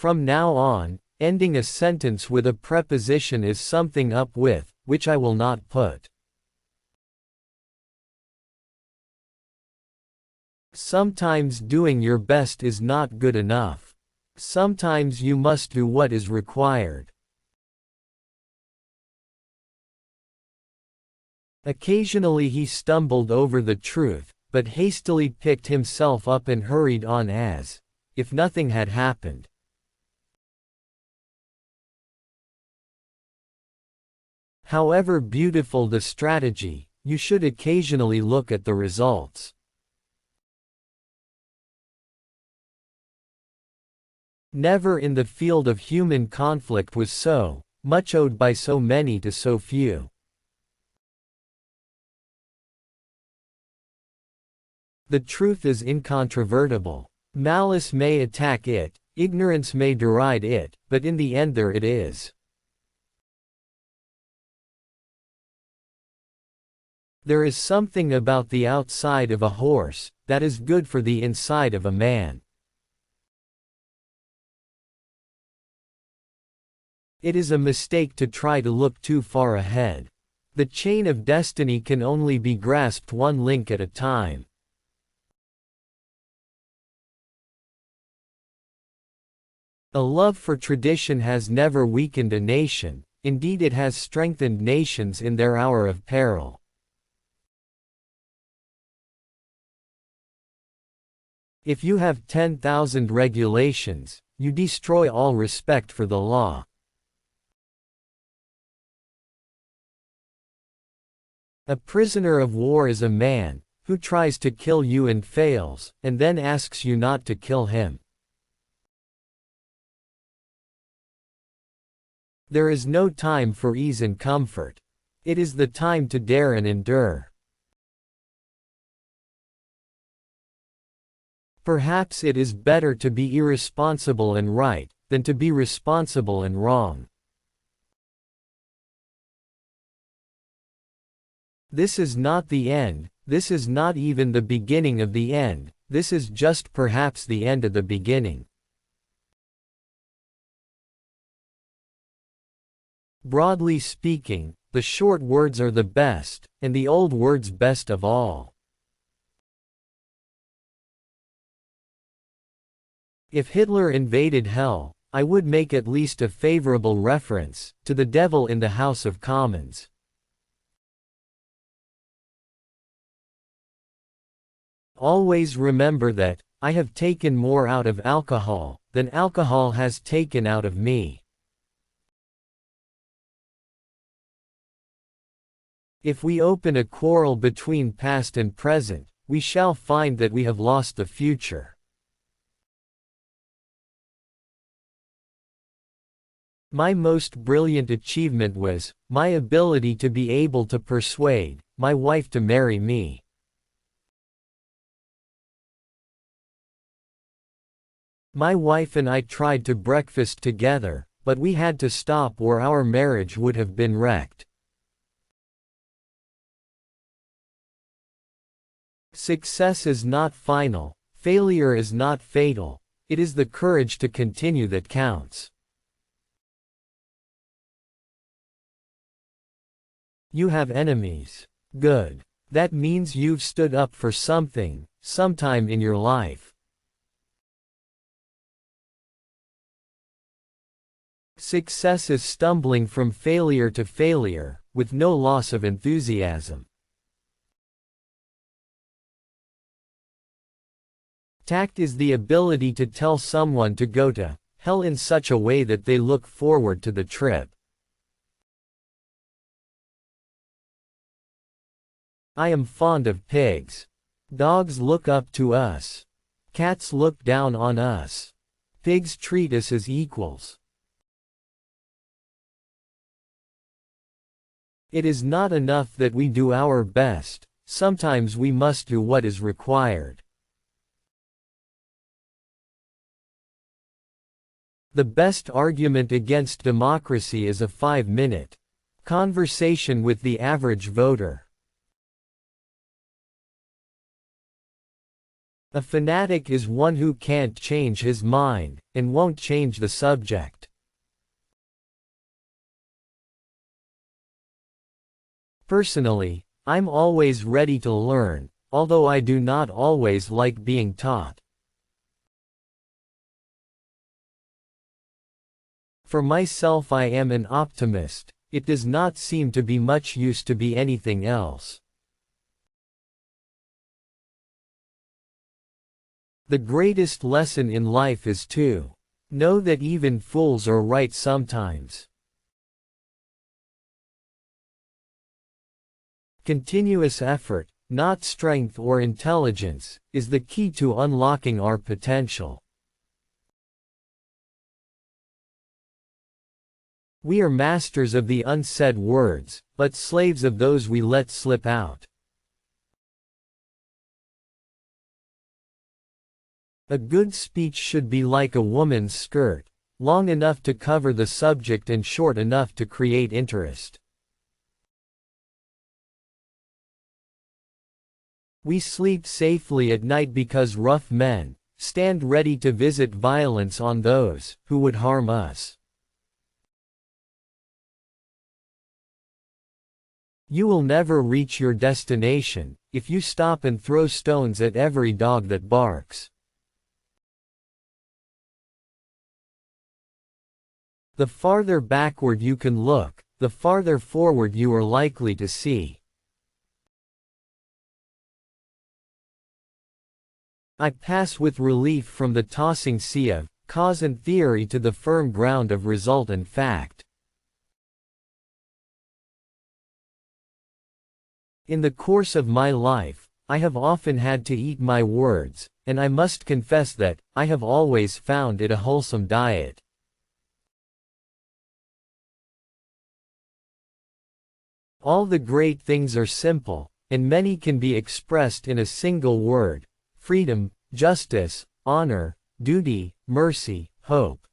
From now on, ending a sentence with a preposition is something up with, which I will not put. Sometimes doing your best is not good enough. Sometimes you must do what is required. Occasionally he stumbled over the truth, but hastily picked himself up and hurried on as if nothing had happened. However beautiful the strategy, you should occasionally look at the results. Never in the field of human conflict was so much owed by so many to so few. The truth is incontrovertible. Malice may attack it, ignorance may deride it, but in the end there it is. There is something about the outside of a horse that is good for the inside of a man. It is a mistake to try to look too far ahead. The chain of destiny can only be grasped one link at a time. A love for tradition has never weakened a nation, indeed it has strengthened nations in their hour of peril. If you have 10,000 regulations, you destroy all respect for the law. A prisoner of war is a man who tries to kill you and fails, and then asks you not to kill him. There is no time for ease and comfort. It is the time to dare and endure. Perhaps it is better to be irresponsible and right, than to be responsible and wrong. This is not the end, this is not even the beginning of the end, this is just perhaps the end of the beginning. Broadly speaking, the short words are the best, and the old words best of all. If Hitler invaded hell, I would make at least a favorable reference to the devil in the House of Commons. Always remember that I have taken more out of alcohol than alcohol has taken out of me. If we open a quarrel between past and present, we shall find that we have lost the future. My most brilliant achievement was my ability to be able to persuade my wife to marry me. My wife and I tried to breakfast together, but we had to stop or our marriage would have been wrecked. Success is not final, failure is not fatal, it is the courage to continue that counts. You have enemies. Good. That means you've stood up for something, sometime in your life. Success is stumbling from failure to failure, with no loss of enthusiasm. Tact is the ability to tell someone to go to hell in such a way that they look forward to the trip. I am fond of pigs. Dogs look up to us. Cats look down on us. Pigs treat us as equals. It is not enough that we do our best, sometimes we must do what is required. The best argument against democracy is a 5-minute conversation with the average voter. A fanatic is one who can't change his mind, and won't change the subject. Personally, I'm always ready to learn, although I do not always like being taught. For myself, I am an optimist. It does not seem to be much use to be anything else. The greatest lesson in life is to know that even fools are right sometimes. Continuous effort, not strength or intelligence, is the key to unlocking our potential. We are masters of the unsaid words, but slaves of those we let slip out. A good speech should be like a woman's skirt, long enough to cover the subject and short enough to create interest. We sleep safely at night because rough men stand ready to visit violence on those who would harm us. You will never reach your destination if you stop and throw stones at every dog that barks. The farther backward you can look, the farther forward you are likely to see. I pass with relief from the tossing sea of cause and theory to the firm ground of result and fact. In the course of my life, I have often had to eat my words, and I must confess that I have always found it a wholesome diet. All the great things are simple, and many can be expressed in a single word: freedom, justice, honor, duty, mercy, hope.